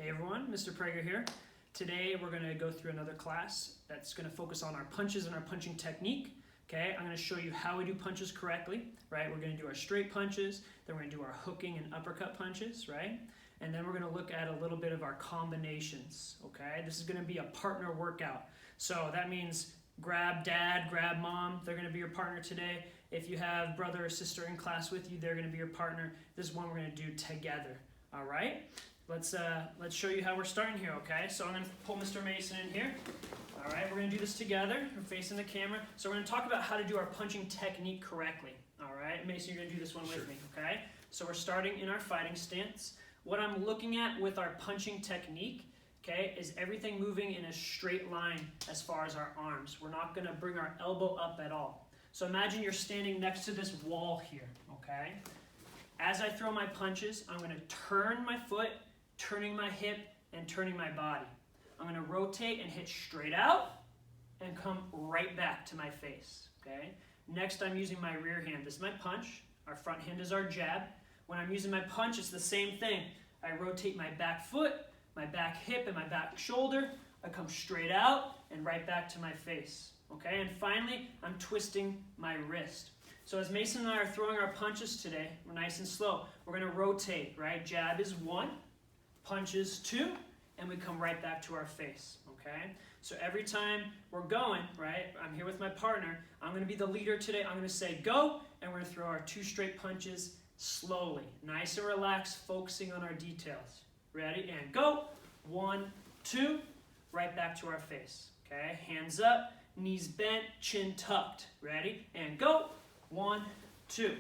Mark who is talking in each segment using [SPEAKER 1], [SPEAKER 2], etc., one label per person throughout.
[SPEAKER 1] Hey everyone, Mr. Prager here. Today we're going to go through another class that's going to focus on our punches and our punching technique. Okay, I'm going to show you how we do punches correctly, right? We're going to do our straight punches, then we're going to do our hooking and uppercut punches, right? And then we're going to look at a little bit of our combinations, okay? This is going to be a partner workout. So that means grab dad, grab mom, they're going to be your partner today. If you have brother or sister in class with you, they're going to be your partner. This is one we're going to do together, all right? Let's show you how we're starting here, okay? So I'm going to pull Mr. Mason in here. All right, we're going to do this together. We're facing the camera. So we're going to talk about how to do our punching technique correctly, all right? Mason, you're going to do this one with me, okay? So we're starting in our fighting stance. What I'm looking at with our punching technique, okay, is everything moving in a straight line as far as our arms. We're not going to bring our elbow up at all. So imagine you're standing next to this wall here, okay? As I throw my punches, I'm going to turn my foot, turning my hip, and turning my body. I'm going to rotate and hit straight out and come right back to my face, okay? Next, I'm using my rear hand. This is my punch. Our front hand is our jab. When I'm using my punch, it's the same thing. I rotate my back foot, my back hip, and my back shoulder. I come straight out and right back to my face, okay? And finally, I'm twisting my wrist. So as Mason and I are throwing our punches today, we're nice and slow. We're going to rotate, right? Jab is 1, punch is 2, and we come right back to our face, okay? So every time we're going, right, I'm here with my partner, I'm going to be the leader today. I'm going to say go, and we're going to throw our 2 straight punches slowly, nice and relaxed, focusing on our details. Ready? And go. 1, 2, right back to our face, okay? Hands up, knees bent, chin tucked. Ready? And go. 1, 2.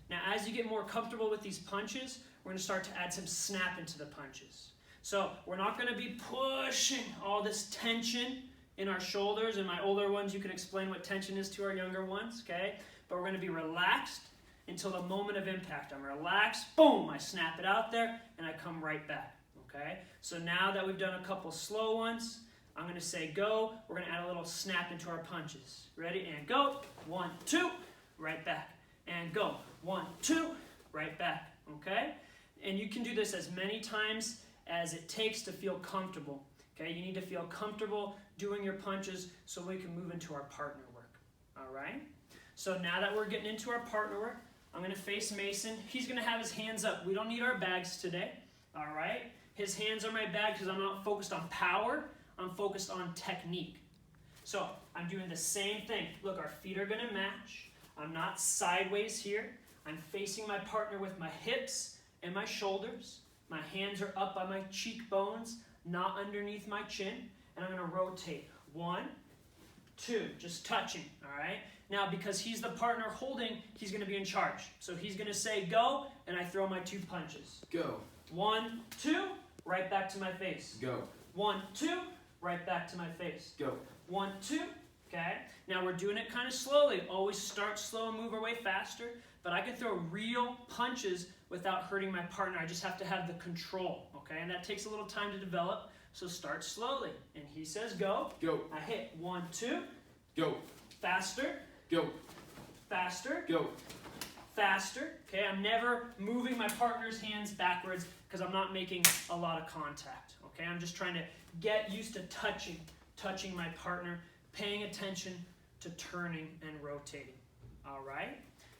[SPEAKER 1] Now, as you get more comfortable with these punches, we're going to start to add some snap into the punches. So we're not going to be pushing all this tension in our shoulders. And my older ones, you can explain what tension is to our younger ones, okay? But we're going to be relaxed until the moment of impact. I'm relaxed, boom, I snap it out there, and I come right back, okay? So now that we've done a couple slow ones, I'm going to say go. We're going to add a little snap into our punches. Ready? And go. 1, 2. Right back, and go. 1, 2, right back, okay? And you can do this as many times as it takes to feel comfortable, okay? You need to feel comfortable doing your punches so we can move into our partner work, all right? So now that we're getting into our partner work, I'm going to face Mason. He's going to have his hands up. We don't need our bags today, all right? His hands are my bag because I'm not focused on power. I'm focused on technique. So I'm doing the same thing. Look, our feet are going to match. I'm not sideways here. I'm facing my partner with my hips and my shoulders. My hands are up by my cheekbones, not underneath my chin. And I'm going to rotate. 1, 2, just touching, all right? Now, because he's the partner holding, he's going to be in charge. So he's going to say go, and I throw my 2 punches.
[SPEAKER 2] Go.
[SPEAKER 1] 1, 2, right back to my face.
[SPEAKER 2] Go.
[SPEAKER 1] 1, 2, right back to my face.
[SPEAKER 2] Go.
[SPEAKER 1] 1, 2. Okay, now we're doing it kind of slowly. Always start slow and move our way faster. But I can throw real punches without hurting my partner. I just have to have the control, okay? And that takes a little time to develop. So start slowly. And he says go.
[SPEAKER 2] Go.
[SPEAKER 1] I hit 1, 2.
[SPEAKER 2] Go.
[SPEAKER 1] Faster.
[SPEAKER 2] Go.
[SPEAKER 1] Faster.
[SPEAKER 2] Go.
[SPEAKER 1] Faster. Okay, I'm never moving my partner's hands backwards because I'm not making a lot of contact. Okay, I'm just trying to get used to touching my partner, paying attention to turning and rotating, all right?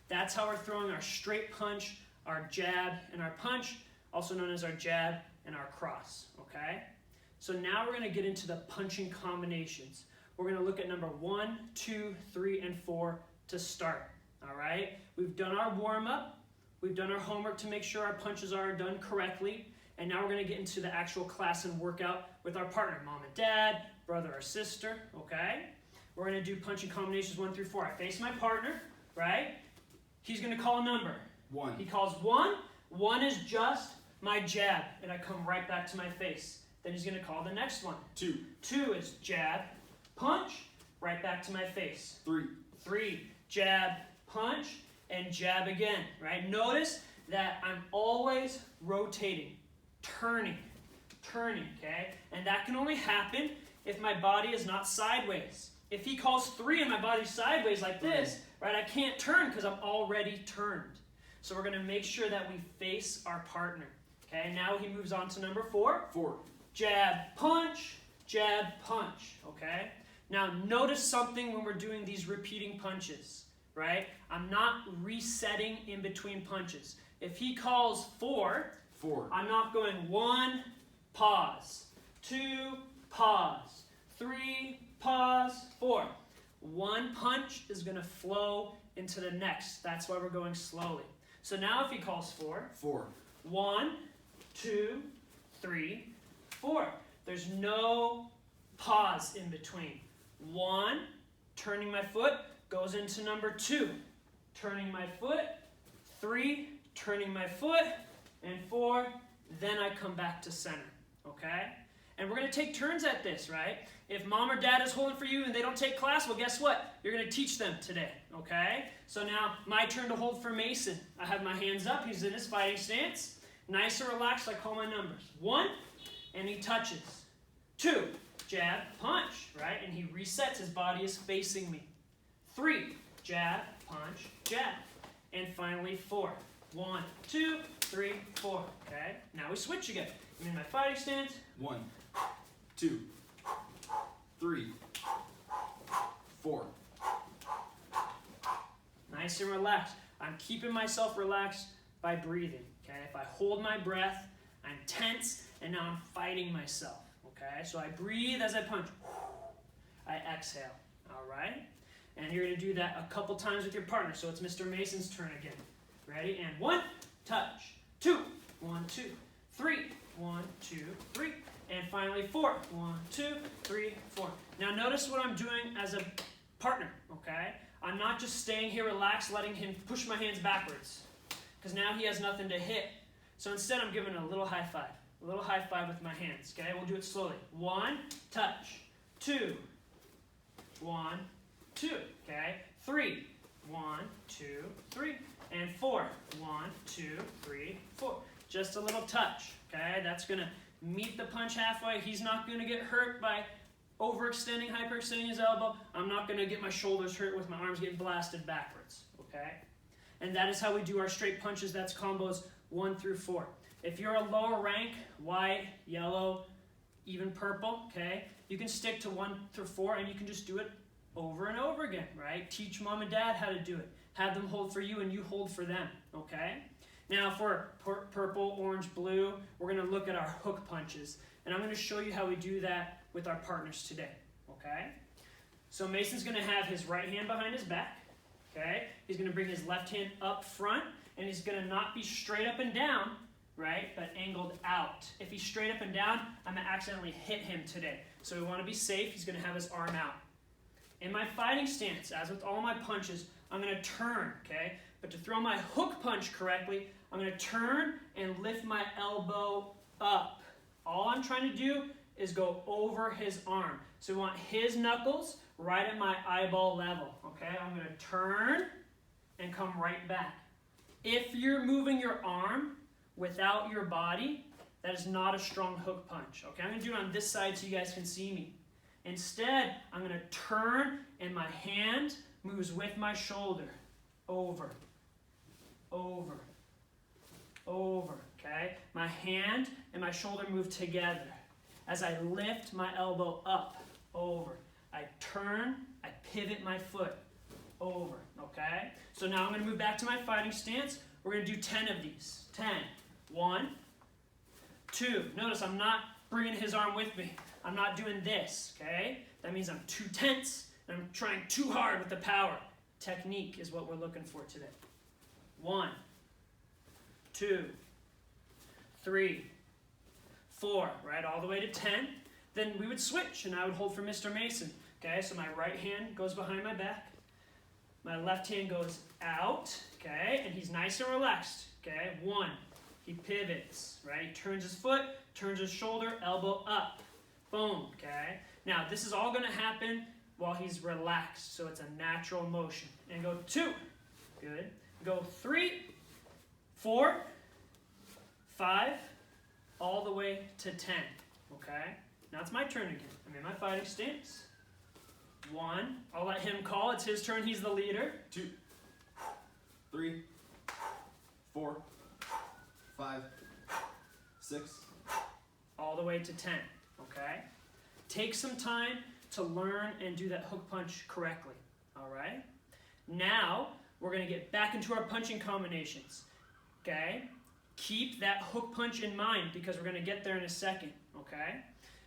[SPEAKER 1] That's how we're throwing our straight punch, our jab, and our punch, also known as our jab and our cross, okay? So now we're going to get into the punching combinations. We're going to look at number 1, 2, 3, and 4 to start, all right? We've done our warm-up. We've done our homework to make sure our punches are done correctly. And now we're going to get into the actual class and workout with our partner, mom and dad, brother or sister, okay? We're going to do punching combinations 1 through 4. I face my partner, right? He's going to call a number.
[SPEAKER 2] 1.
[SPEAKER 1] He calls 1. 1 is just my jab, and I come right back to my face. Then he's going to call the next one.
[SPEAKER 2] 2.
[SPEAKER 1] 2 is jab, punch, right back to my face.
[SPEAKER 2] 3.
[SPEAKER 1] 3, jab, punch, and jab again, right? Notice that I'm always rotating, turning, okay? And that can only happen if my body is not sideways. If he calls 3 and my body's sideways like this, right, I can't turn because I'm already turned. So we're going to make sure that we face our partner, Okay, now he moves on to number 4.
[SPEAKER 2] 4.
[SPEAKER 1] Jab, punch, okay? Now notice something when we're doing these repeating punches, right? I'm not resetting in between punches. If he calls 4,
[SPEAKER 2] 4.
[SPEAKER 1] I'm not going 1, pause, 2, pause, 3, pause, 4. One punch is going to flow into the next. That's why we're going slowly. So now if he calls 4,
[SPEAKER 2] 4.
[SPEAKER 1] 1, 2, 3, 4. There's no pause in between. 1, turning my foot, goes into number 2. Turning my foot, 3, turning my foot, and 4, then I come back to center, okay? And we're going to take turns at this, right? If mom or dad is holding for you and they don't take class, well, guess what? You're going to teach them today, okay? So now, my turn to hold for Mason. I have my hands up. He's in his fighting stance. Nice and relaxed. I call my numbers. 1, and he touches. 2, jab, punch, right? And he resets. His body is facing me. 3, jab, punch, jab. And finally, 4. 1, 2, 3, 4. Okay? Now we switch again. I'm in my fighting stance.
[SPEAKER 2] 1, 2, 3, 4.
[SPEAKER 1] Nice and relaxed. I'm keeping myself relaxed by breathing. Okay? If I hold my breath, I'm tense, and now I'm fighting myself. Okay? So I breathe as I punch. I exhale. All right? And you're going to do that a couple times with your partner. So it's Mr. Mason's turn again. Ready? And 1, touch. 2, 1, 2, 3, 1, 2, 3. And finally 4. 1, 2, 3, 4. Now notice what I'm doing as a partner, okay? I'm not just staying here relaxed, letting him push my hands backwards. Because now he has nothing to hit. So instead I'm giving a little high five. A little high five with my hands, okay? We'll do it slowly. 1, touch. 2, 1, 2, okay? 3, 1, 2, 3. And 4, 1, 2, 3, 4. Just a little touch, okay? That's going to meet the punch halfway. He's not going to get hurt by overextending, hyperextending his elbow. I'm not going to get my shoulders hurt with my arms getting blasted backwards, okay? And that is how we do our straight punches. That's combos 1 through 4. If you're a lower rank, white, yellow, even purple, okay, you can stick to 1 through 4 and you can just do it over and over again, right? Teach mom and dad how to do it. Have them hold for you and you hold for them, okay? Now for purple, orange, blue, we're going to look at our hook punches. And I'm going to show you how we do that with our partners today, okay? So Mason's going to have his right hand behind his back, okay? He's going to bring his left hand up front, and he's going to not be straight up and down, right, but angled out. If he's straight up and down, I'm going to accidentally hit him today. So we want to be safe. He's going to have his arm out. In my fighting stance, as with all my punches, I'm going to turn, okay? But to throw my hook punch correctly, I'm going to turn and lift my elbow up. All I'm trying to do is go over his arm. So we want his knuckles right at my eyeball level, okay? I'm going to turn and come right back. If you're moving your arm without your body, that is not a strong hook punch, okay? I'm going to do it on this side so you guys can see me. Instead, I'm going to turn and my hand moves with my shoulder. Over, over, over, okay? My hand and my shoulder move together. As I lift my elbow up, over. I turn, I pivot my foot, over, okay? So now I'm going to move back to my fighting stance. We're going to do 10 of these. 10. 1, 2. Notice I'm not bringing his arm with me. I'm not doing this, okay? That means I'm too tense and I'm trying too hard with the power. Technique is what we're looking for today. 1, 2, 3, 4, right, all the way to 10. Then we would switch and I would hold for Mr. Mason. Okay, so my right hand goes behind my back. My left hand goes out, okay, and he's nice and relaxed. Okay, 1, he pivots, right? He turns his foot, turns his shoulder, elbow up. Boom, okay? Now, this is all going to happen while he's relaxed, so it's a natural motion. And go 2, good. Go 3, 4, 5, all the way to 10, okay? Now it's my turn again. I'm in my fighting stance. 1, I'll let him call. It's his turn. He's the leader.
[SPEAKER 2] 2, 3, 4, 5, 6,
[SPEAKER 1] all the way to 10, okay? Take some time to learn and do that hook punch correctly, all right? Now, we're gonna get back into our punching combinations, okay? Keep that hook punch in mind because we're gonna get there in a second, okay?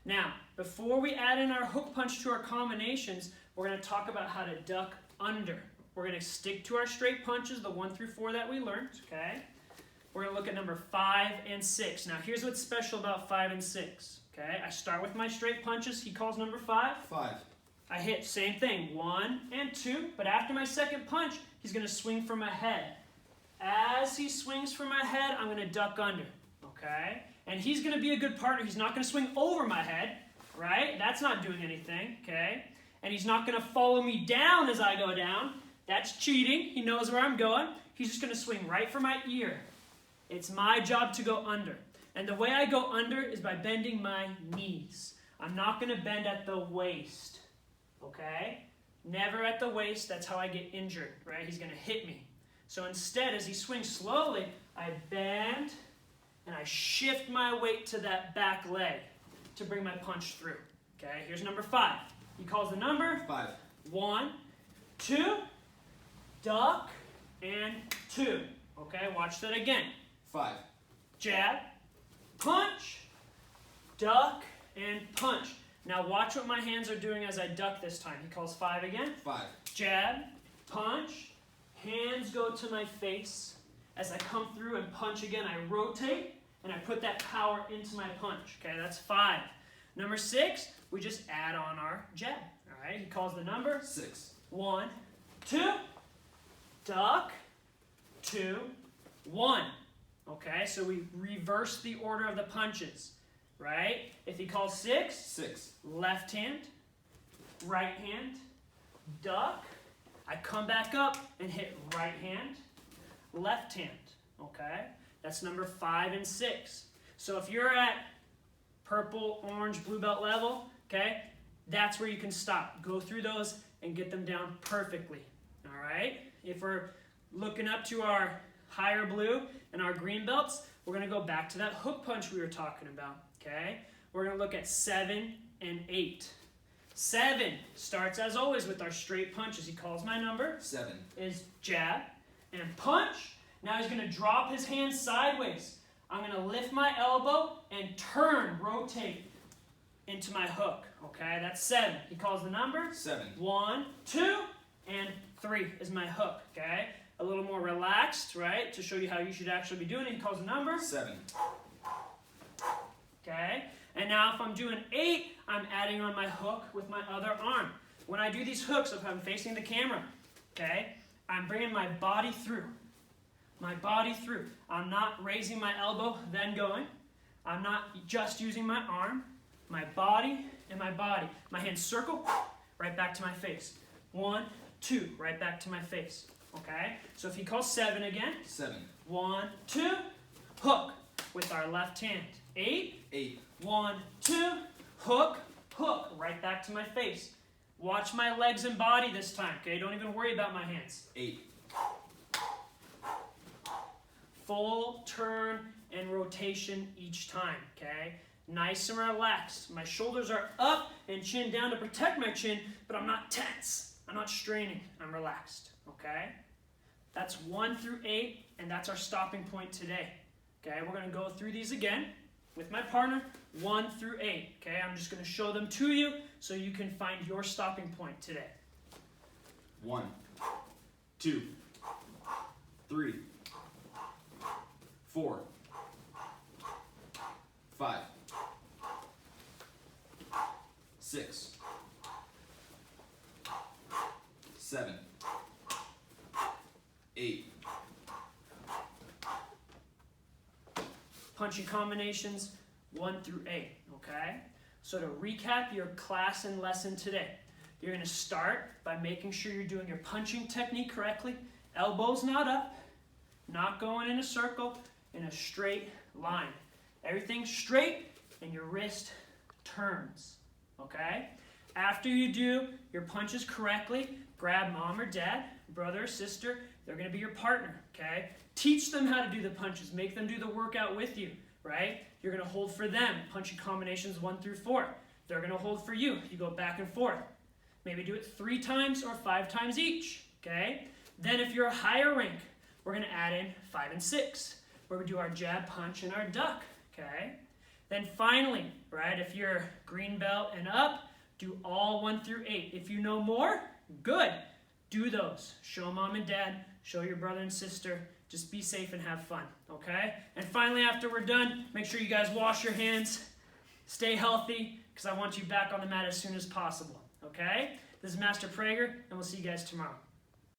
[SPEAKER 1] Now, before we add in our hook punch to our combinations, we're gonna talk about how to duck under. We're gonna stick to our straight punches, the 1 through 4 that we learned, okay? We're gonna look at number 5 and 6. Now, here's what's special about 5 and 6, okay? I start with my straight punches. He calls number 5.
[SPEAKER 2] 5,
[SPEAKER 1] I hit, same thing, 1 and 2, but after my second punch, he's gonna swing for my head. As he swings for my head, I'm gonna duck under, okay? And he's gonna be a good partner. He's not gonna swing over my head, right? That's not doing anything, okay? And he's not gonna follow me down as I go down. That's cheating. He knows where I'm going. He's just gonna swing right for my ear. It's my job to go under. And the way I go under is by bending my knees. I'm not gonna bend at the waist, okay? Never at the waist. That's how I get injured, right? He's gonna hit me. So instead, as he swings slowly, I bend and I shift my weight to that back leg to bring my punch through. Okay, here's number 5. He calls the number.
[SPEAKER 2] 5,
[SPEAKER 1] 1, 2, duck, and 2. Okay, watch that again.
[SPEAKER 2] 5,
[SPEAKER 1] Jab, punch, duck, and punch. Now watch what my hands are doing as I duck this time. He calls 5 again.
[SPEAKER 2] 5,
[SPEAKER 1] Jab, punch, hands go to my face. As I come through and punch again, I rotate and I put that power into my punch. Okay, that's 5. Number 6, we just add on our jab. All right, he calls the number.
[SPEAKER 2] 6,
[SPEAKER 1] 1, 2, duck, 2, 1. Okay, so we reverse the order of the punches, right? If he calls 6,
[SPEAKER 2] 6,
[SPEAKER 1] left hand, right hand, duck. I come back up and hit right hand, left hand, okay? That's number 5 and 6. So if you're at purple, orange, blue belt level, okay, that's where you can stop. Go through those and get them down perfectly, all right? If we're looking up to our higher blue and our green belts, we're gonna go back to that hook punch we were talking about, okay? We're gonna look at 7 and 8. 7 starts as always with our straight punches. He calls my number.
[SPEAKER 2] 7,
[SPEAKER 1] Is jab and punch. Now he's gonna drop his hands sideways. I'm gonna lift my elbow and turn, rotate into my hook. Okay, that's 7. He calls the number.
[SPEAKER 2] 7,
[SPEAKER 1] 1, 2, and 3 is my hook. Okay, a little more relaxed, right? To show you how you should actually be doing it. He calls the number.
[SPEAKER 2] 7,
[SPEAKER 1] Okay, and now if I'm doing 8, I'm adding on my hook with my other arm. When I do these hooks, if I'm facing the camera, okay, I'm bringing my body through. My body through. I'm not raising my elbow, then going. I'm not just using my arm, my body, and my body. My hands circle, right back to my face. 1, 2, right back to my face. Okay? So if he calls 7 again,
[SPEAKER 2] 7,
[SPEAKER 1] 1, 2, hook with our left hand. 8,
[SPEAKER 2] 8,
[SPEAKER 1] 1, 2, hook, hook, right back to my face. Watch my legs and body this time, okay? Don't even worry about my hands.
[SPEAKER 2] 8,
[SPEAKER 1] Full turn and rotation each time, okay? Nice and relaxed. My shoulders are up and chin down to protect my chin, but I'm not tense. I'm not straining. I'm relaxed, okay? That's 1 through 8, and that's our stopping point today. Okay, we're going to go through these again with my partner, 1 through 8. Okay, I'm just going to show them to you so you can find your stopping point today.
[SPEAKER 2] 1, 2, 3, 4, 5, 6, 7, 8.
[SPEAKER 1] Punching combinations 1 through 8, okay? So to recap your class and lesson today, you're going to start by making sure you're doing your punching technique correctly. Elbows not up, not going in a circle, in a straight line. Everything straight and your wrist turns, okay? After you do your punches correctly, grab mom or dad, brother or sister. They're going to be your partner, okay? Teach them how to do the punches. Make them do the workout with you, right? You're going to hold for them, punching combinations 1 through 4. They're going to hold for you. You go back and forth. Maybe do it 3 times or 5 times each, okay? Then if you're a higher rank, we're going to add in 5 and 6, where we do our jab, punch, and our duck, okay? Then finally, right, if you're green belt and up, do all 1 through 8. If you know more, good. Do those. Show mom and dad, show your brother and sister. Just be safe and have fun, okay? And finally, after we're done, make sure you guys wash your hands, stay healthy, because I want you back on the mat as soon as possible, okay? This is Master Prager, and we'll see you guys tomorrow.